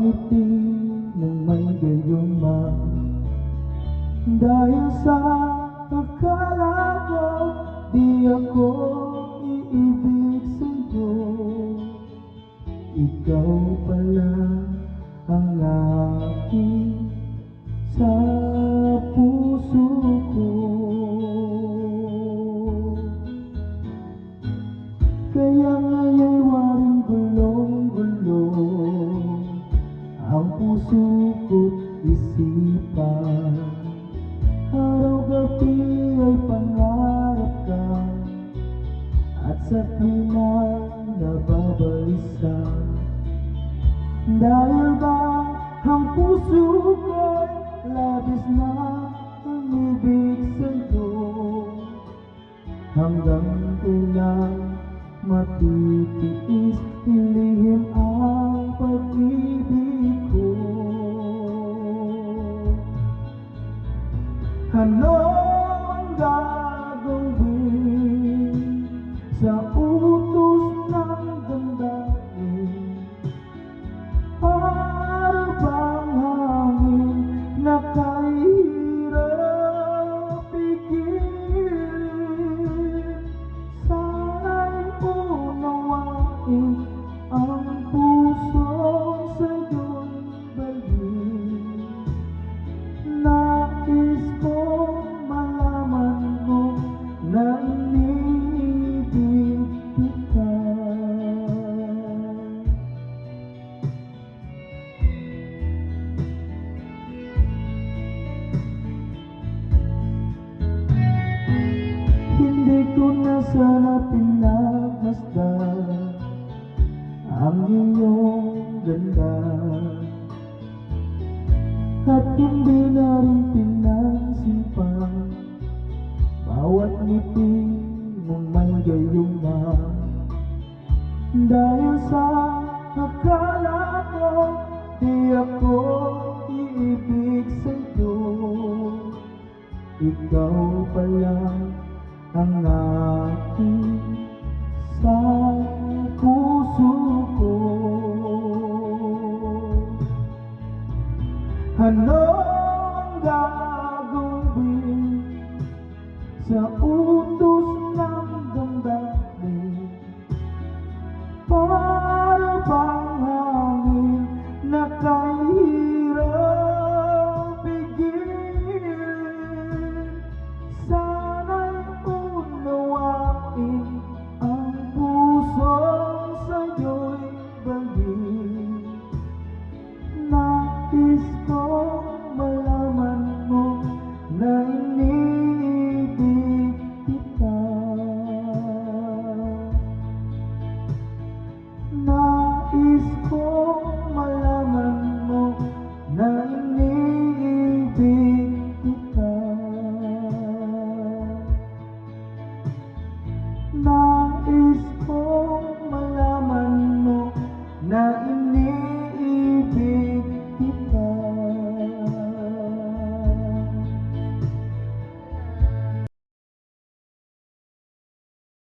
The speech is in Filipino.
ngiti mong may gayuma. Dahil sa akala ko di ako iibig sa'yo, ikaw pala ang aking sa puso ko. Kaya ngaya'y waring gulong-gulong ang puso ko't isipan. Araw-gabi ay pangarap ka, at sa tuwing nababalisa. Dahil ba ang puso ko'y labis na umibig sa'yo, hanggang kailan matitiis ilihim ang pag-ibig ko. Ano ang gagawin sa utos ng damdamin? Para bang hangin na kahirap pigilin? Sana'y unawain ang puso sa'yo'y balik. Nais ko malaman mo na inibig kita. Hindi ko na sana pinagmasdan ang iyong ganda, at hindi na rin pinansin pa bawat ngiti mong may gayuma. Dahil sa akala ko di ako iibig sa'yo, ikaw pala ang aking sa